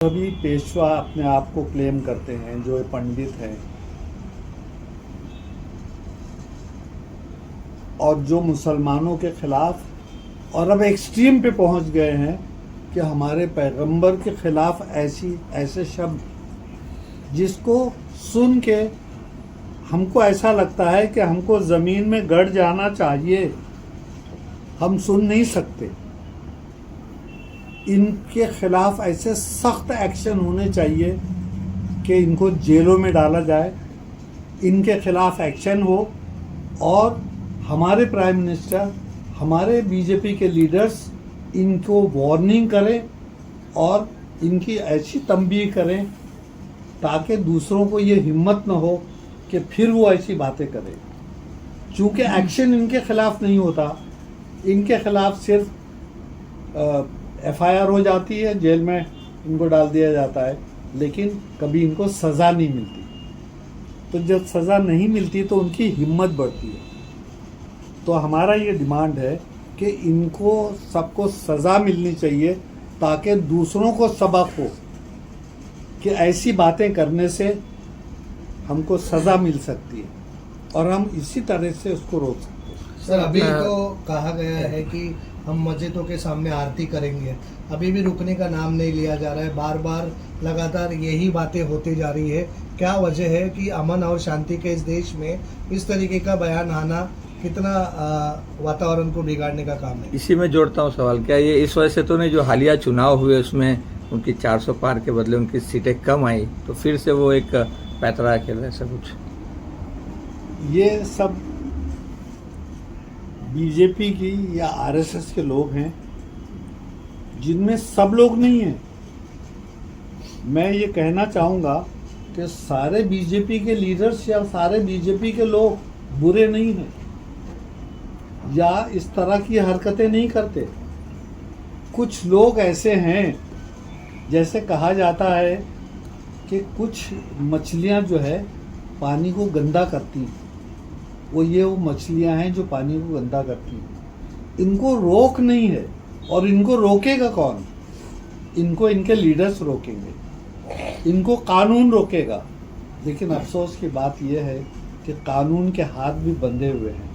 सभी पेशवा अपने आप को क्लेम करते हैं, जो पंडित हैं और जो मुसलमानों के खिलाफ और अब एक्सट्रीम पे पहुंच गए हैं कि हमारे पैगंबर के खिलाफ ऐसे शब्द जिसको सुन के हमको ऐसा लगता है कि हमको ज़मीन में गड़ जाना चाहिए, हम सुन नहीं सकते। इनके खिलाफ ऐसे सख्त एक्शन होने चाहिए कि इनको जेलों में डाला जाए, इनके खिलाफ एक्शन हो और हमारे प्राइम मिनिस्टर, हमारे बीजेपी के लीडर्स इनको वार्निंग करें और इनकी ऐसी तंबीह करें ताकि दूसरों को ये हिम्मत न हो कि फिर वो ऐसी बातें करें। चूँकि एक्शन इनके खिलाफ नहीं होता, इनके खिलाफ सिर्फ FIR हो जाती है, जेल में इनको डाल दिया जाता है, लेकिन कभी इनको सज़ा नहीं मिलती। तो जब सज़ा नहीं मिलती तो उनकी हिम्मत बढ़ती है। तो हमारा ये डिमांड है कि इनको सबको सज़ा मिलनी चाहिए ताकि दूसरों को सबक हो कि ऐसी बातें करने से हमको सज़ा मिल सकती है और हम इसी तरह से उसको रोक सकते हैं। सर, अभी तो कहा गया है कि हम मस्जिदों के सामने आरती करेंगे, अभी भी रुकने का नाम नहीं लिया जा रहा है। बार बार लगातार यही बातें होती जा रही है। क्या वजह है कि अमन और शांति के इस देश में इस तरीके का बयान आना कितना वातावरण को बिगाड़ने का काम है? इसी में जोड़ता हूँ सवाल, क्या ये इस वजह से तो नहीं जो हालिया चुनाव हुए उसमें उनकी 400 पार के बदले उनकी सीटें कम आई, तो फिर से वो एक पैतरा खेल रहे ऐसा कुछ? ये सब बीजेपी की या RSS के लोग हैं, जिनमें सब लोग नहीं हैं। मैं ये कहना चाहूँगा कि सारे बीजेपी के लीडर्स या सारे बीजेपी के लोग बुरे नहीं हैं या इस तरह की हरकतें नहीं करते। कुछ लोग ऐसे हैं, जैसे कहा जाता है कि कुछ मछलियाँ जो है पानी को गंदा करती हैं, वो मछलियां हैं जो पानी को गंदा करती हैं। इनको रोक नहीं है और इनको रोकेगा कौन? इनको इनके लीडर्स रोकेंगे, इनको कानून रोकेगा। लेकिन अफसोस की बात यह है कि कानून के हाथ भी बंधे हुए हैं।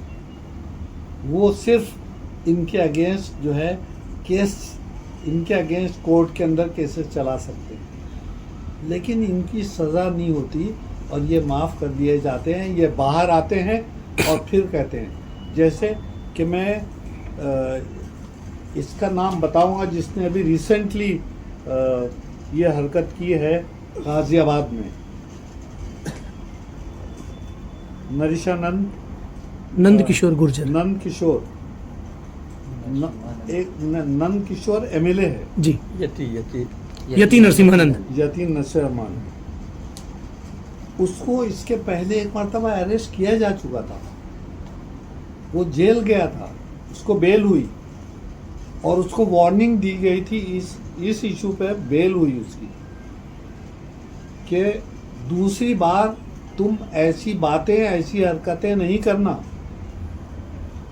वो सिर्फ इनके अगेंस्ट जो है केस, इनके अगेंस्ट कोर्ट के अंदर केसेस चला सकते हैं, लेकिन इनकी सज़ा नहीं होती और ये माफ़ कर दिए जाते हैं। ये बाहर आते हैं और फिर कहते हैं, जैसे कि मैं इसका नाम बताऊंगा जिसने अभी रिसेंटली ये हरकत की है गाजियाबाद में, नंद किशोर गुर्जर। नंद किशोर नंद किशोर MLA है जी, यति नरसिम्हानंद। यति नरसिम्हानंद। उसको इसके पहले एक मरतबा अरेस्ट किया जा चुका था, वो जेल गया था, उसको बेल हुई और उसको वार्निंग दी गई थी इस इशू पे बेल हुई उसकी कि दूसरी बार तुम ऐसी बातें, ऐसी हरकतें नहीं करना।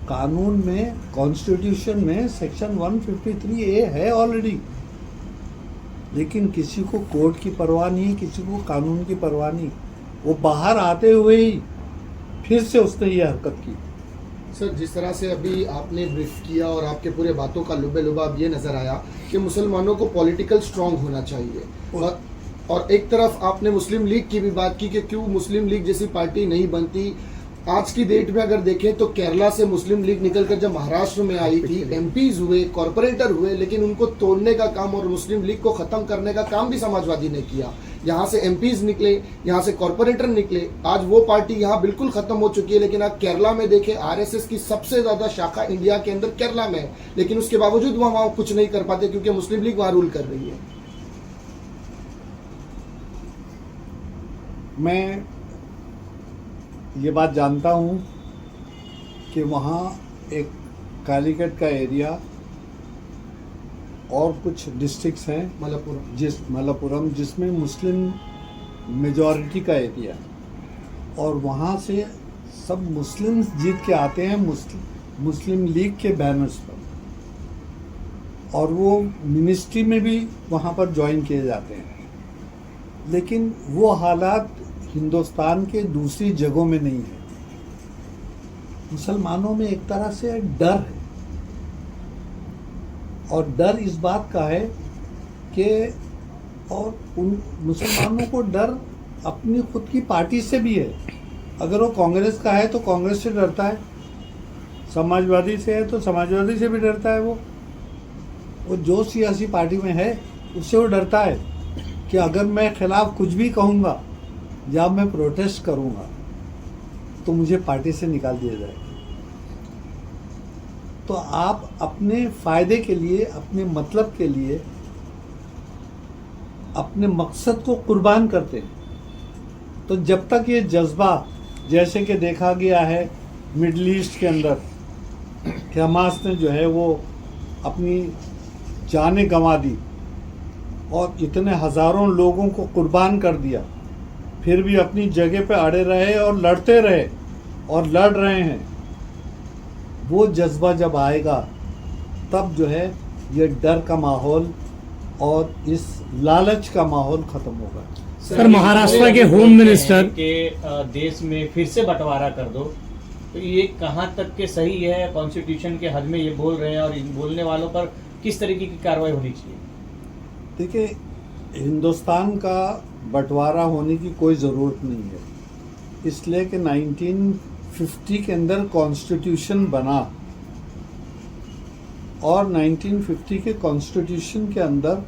कानून में, कॉन्स्टिट्यूशन में सेक्शन 153A है ऑलरेडी, लेकिन किसी को कोर्ट की परवाह नहीं, किसी को कानून की परवाह नहीं। वो बाहर आते हुए ही फिर से उसने ये हरकत की। सर, जिस तरह से अभी आपने ब्रीफ किया और आपके पूरे बातों का लुबे-लुबाब ये नज़र आया कि मुसलमानों को पॉलिटिकल स्ट्रांग होना चाहिए, और एक तरफ आपने मुस्लिम लीग की भी बात की कि क्यों मुस्लिम लीग जैसी पार्टी नहीं बनती। आज की डेट में अगर देखें तो केरला से मुस्लिम लीग निकलकर जब महाराष्ट्र में आई थी, MPs हुए, कॉरपोरेटर हुए, लेकिन उनको तोड़ने का काम और मुस्लिम लीग को खत्म करने का काम भी समाजवादी ने किया। यहाँ से MPs निकले, यहाँ से कॉरपोरेटर निकले, आज वो पार्टी यहाँ बिल्कुल खत्म हो चुकी है। लेकिन आप केरला में देखें, RSS की सबसे ज्यादा शाखा इंडिया के अंदर केरला में है, लेकिन उसके बावजूद वहाँ कुछ नहीं कर पाते क्योंकि मुस्लिम लीग वहाँ रूल कर रही है। मैं ये बात जानता हूँ कि वहाँ एक कालीकट का एरिया और कुछ डिस्ट्रिक्ट्स हैं, मलप्पुरम, जिसमें मुस्लिम मेजॉरिटी का एरिया, और वहाँ से सब मुस्लिम्स जीत के आते हैं मुस्लिम लीग के बैनर्स पर, और वो मिनिस्ट्री में भी वहाँ पर ज्वाइन किए जाते हैं, लेकिन वो हालात हिंदुस्तान के दूसरी जगहों में नहीं है। मुसलमानों में एक तरह से डर है, और डर इस बात का है कि और उन मुसलमानों को डर अपनी खुद की पार्टी से भी है। अगर वो कांग्रेस का है तो कांग्रेस से डरता है, समाजवादी से है तो समाजवादी से भी डरता है। वो जो सियासी पार्टी में है उससे वो डरता है कि अगर मैं खिलाफ कुछ भी कहूँगा या मैं प्रोटेस्ट करूँगा तो मुझे पार्टी से निकाल दिया जाएगा। तो आप अपने फायदे के लिए, अपने मतलब के लिए, अपने मकसद को कुर्बान करते हैं। तो जब तक ये जज्बा, जैसे कि देखा गया है मिडल ईस्ट के अंदर कि हमास ने जो है वो अपनी जानें गंवा दी और इतने हज़ारों लोगों को कुर्बान कर दिया, फिर भी अपनी जगह पे अड़े रहे और लड़ते रहे और लड़ रहे हैं। वो जज्बा जब आएगा तब जो है ये डर का माहौल और इस लालच का माहौल खत्म होगा। सर, महाराष्ट्र के होम मिनिस्टर के देश में फिर से बंटवारा कर दो, तो ये कहाँ तक के सही है? कॉन्स्टिट्यूशन के हद में ये बोल रहे हैं और इन बोलने वालों पर किस तरीके की कार्रवाई होनी चाहिए? देखिए, हिंदुस्तान का बंटवारा होने की कोई ज़रूरत नहीं है, इसलिए कि 1950 के अंदर कॉन्स्टिट्यूशन बना और 1950 के कॉन्स्टिट्यूशन के अंदर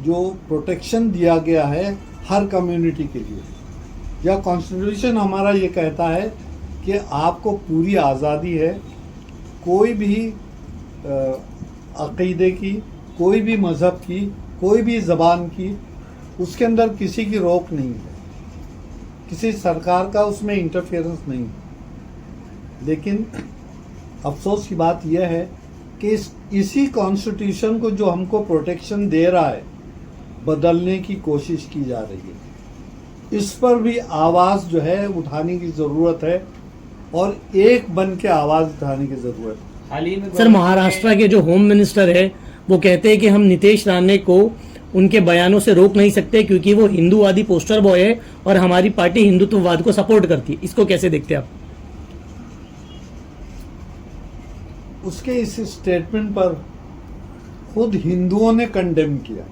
जो प्रोटेक्शन दिया गया है हर कम्युनिटी के लिए, या कॉन्स्टिट्यूशन हमारा ये कहता है कि आपको पूरी आज़ादी है कोई भी अक़ीदे की, कोई भी मज़हब की, कोई भी ज़बान की, उसके अंदर किसी की रोक नहीं है, किसी सरकार का उसमें इंटरफेरेंस नहीं है। लेकिन अफसोस की बात यह है कि इसी कॉन्स्टिट्यूशन को जो हमको प्रोटेक्शन दे रहा है बदलने की कोशिश की जा रही है। इस पर भी आवाज़ जो है उठाने की ज़रूरत है और एक बन के आवाज़ उठाने की ज़रूरत है। हाल ही में सर, महाराष्ट्र के जो होम मिनिस्टर है वो कहते हैं कि हम नीतीश राणे को उनके बयानों से रोक नहीं सकते क्योंकि वो हिंदूवादी पोस्टर बॉय है और हमारी पार्टी हिंदुत्ववाद को सपोर्ट करती है। इसको कैसे देखते हैं आप? उसके इस स्टेटमेंट पर खुद हिंदुओं ने कंडेम किया।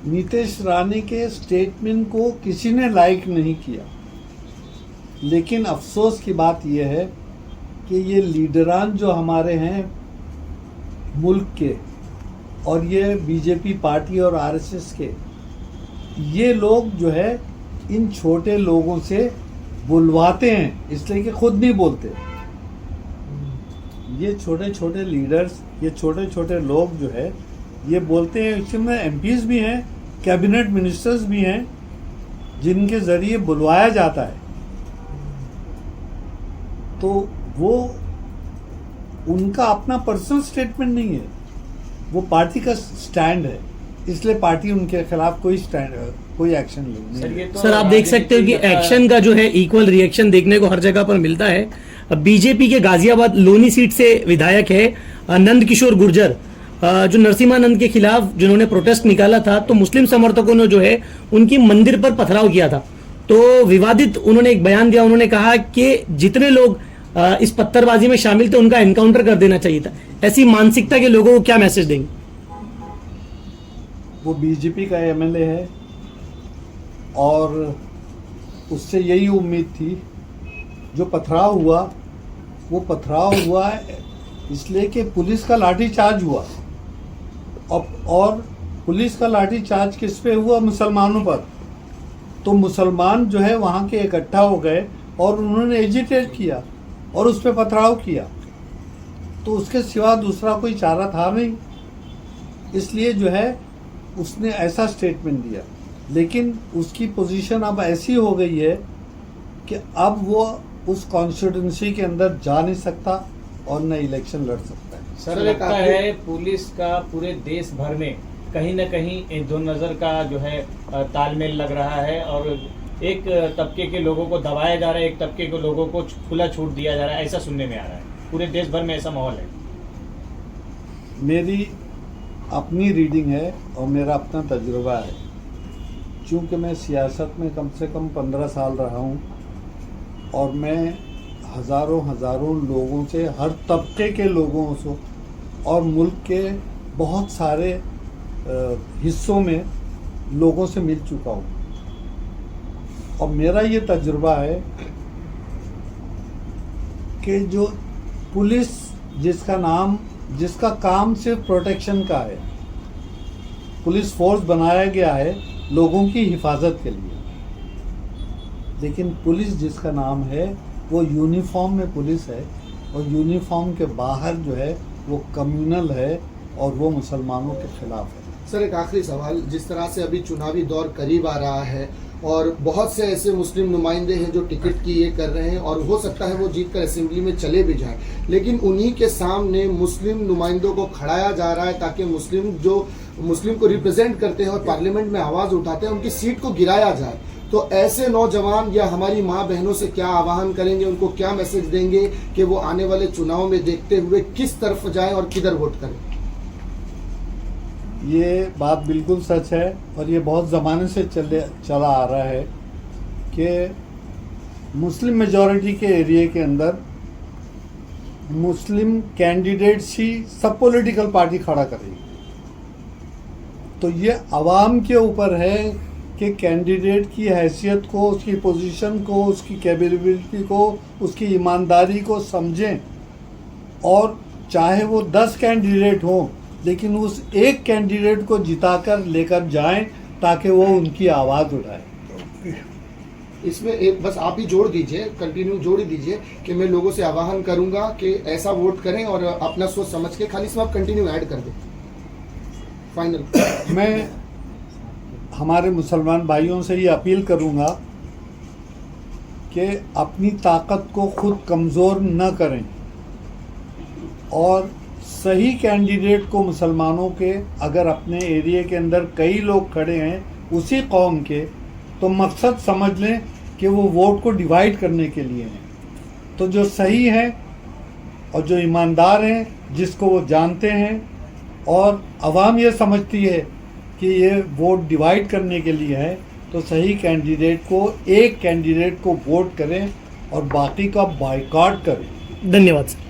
नीतीश राणे के स्टेटमेंट को किसी ने लाइक नहीं किया, लेकिन अफसोस की बात यह है कि ये लीडरान जो हमारे हैं मुल्क के और ये बीजेपी पार्टी और आरएसएस के, ये लोग जो है इन छोटे लोगों से बुलवाते हैं, इसलिए कि खुद नहीं बोलते। ये छोटे छोटे लीडर्स, ये छोटे छोटे लोग जो है ये बोलते हैं। इसमें एमपीज भी हैं, कैबिनेट मिनिस्टर्स भी हैं, जिनके ज़रिए बुलवाया जाता है। तो वो उनका अपना पर्सनल स्टेटमेंट नहीं है, वो पार्टी का स्टैंड है, इसलिए पार्टी उनके खिलाफ कोई एक्शन नहीं। सर, आप देख सकते हो कि एक्शन का जो है इक्वल रिएक्शन देखने को हर जगह पर मिलता है। बीजेपी के गाजियाबाद लोनी सीट से विधायक है नंद किशोर गुर्जर, जो नरसिम्हानंद के खिलाफ जिन्होंने प्रोटेस्ट निकाला था, तो मुस्लिम समर्थकों ने जो है उनकी मंदिर पर पथराव किया था। तो विवादित उन्होंने एक बयान दिया, उन्होंने कहा कि जितने लोग इस पत्थरबाजी में शामिल थे उनका एनकाउंटर कर देना चाहिए था। ऐसी मानसिकता के लोगों को क्या मैसेज देंगे? वो बीजेपी का एमएलए है और उससे यही उम्मीद थी। जो पथराव हुआ वो पथराव हुआ इसलिए कि पुलिस का लाठीचार्ज हुआ, और पुलिस का लाठीचार्ज किस पे हुआ? मुसलमानों पर। तो मुसलमान जो है वहाँ के इकट्ठा हो गए और उन्होंने एजिटेट किया और उस पर पथराव किया, तो उसके सिवा दूसरा कोई चारा था नहीं, इसलिए जो है उसने ऐसा स्टेटमेंट दिया। लेकिन उसकी पोजीशन अब ऐसी हो गई है कि अब वो उस कॉन्स्टिट्यूंसी के अंदर जा नहीं सकता और न इलेक्शन लड़ सकता है। सर, लगता है पुलिस का पूरे देश भर में कहीं न कहीं दो नज़र का जो है तालमेल लग रहा है और एक तबके के लोगों को दबाया जा रहा है, एक तबके के लोगों को खुला छूट दिया जा रहा है, ऐसा सुनने में आ रहा है। पूरे देश भर में ऐसा माहौल है? मेरी अपनी रीडिंग है और मेरा अपना तजुर्बा है। चूँकि मैं सियासत में कम से कम 15 साल रहा हूँ और मैं हज़ारों लोगों से, हर तबके के लोगों से और मुल्क के बहुत सारे हिस्सों में लोगों से मिल चुका हूँ और मेरा ये तजुर्बा है कि जो पुलिस जिसका काम सिर्फ प्रोटेक्शन का है, पुलिस फोर्स बनाया गया है लोगों की हिफाजत के लिए, लेकिन पुलिस जिसका नाम है वो यूनिफॉर्म में पुलिस है और यूनिफॉर्म के बाहर जो है वो कम्युनल है और वो मुसलमानों के खिलाफ है। सर, एक आखिरी सवाल, जिस तरह से अभी चुनावी दौर करीब आ रहा है और बहुत से ऐसे मुस्लिम नुमाइंदे हैं जो टिकट की ये कर रहे हैं और हो सकता है वो जीतकर असेंबली में चले भी जाएं, लेकिन उन्हीं के सामने मुस्लिम नुमाइंदों को खड़ाया जा रहा है ताकि मुस्लिम को रिप्रेजेंट करते हैं और पार्लियामेंट में आवाज़ उठाते हैं उनकी सीट को गिराया जाए। तो ऐसे नौजवान या हमारी माँ बहनों से क्या आह्वान करेंगे, उनको क्या मैसेज देंगे कि वो आने वाले चुनाव में देखते हुए किस तरफ जाएं और किधर वोट करें? ये बात बिल्कुल सच है और ये बहुत ज़माने से चला आ रहा है कि मुस्लिम मेजॉरिटी के एरिया के अंदर मुस्लिम कैंडिडेट्स ही सब पॉलिटिकल पार्टी खड़ा करेगी। तो ये आवाम के ऊपर है कि कैंडिडेट की हैसियत को, उसकी पोजीशन को, उसकी कैपेबिलिटी को, उसकी ईमानदारी को समझें और चाहे वो 10 कैंडिडेट हों लेकिन उस एक कैंडिडेट को जिताकर लेकर जाएं ताकि वो उनकी आवाज़ उठाए। इसमें एक बस आप ही जोड़ दीजिए, कंटिन्यू जोड़ ही दीजिए कि मैं लोगों से आह्वान करूंगा कि ऐसा वोट करें और अपना सोच समझ के, खाली इसमें आप कंटिन्यू ऐड कर दें। फाइनल मैं हमारे मुसलमान भाइयों से ये अपील करूंगा कि अपनी ताकत को खुद कमज़ोर न करें और सही कैंडिडेट को, मुसलमानों के अगर अपने एरिया के अंदर कई लोग खड़े हैं उसी कौम के, तो मकसद समझ लें कि वो वोट को डिवाइड करने के लिए हैं। तो जो सही हैं और जो ईमानदार हैं, जिसको वो जानते हैं और आवाम ये समझती है कि ये वोट डिवाइड करने के लिए है, तो सही कैंडिडेट को, एक कैंडिडेट को वोट करें और बाकी का बायकॉट करें। धन्यवाद सर।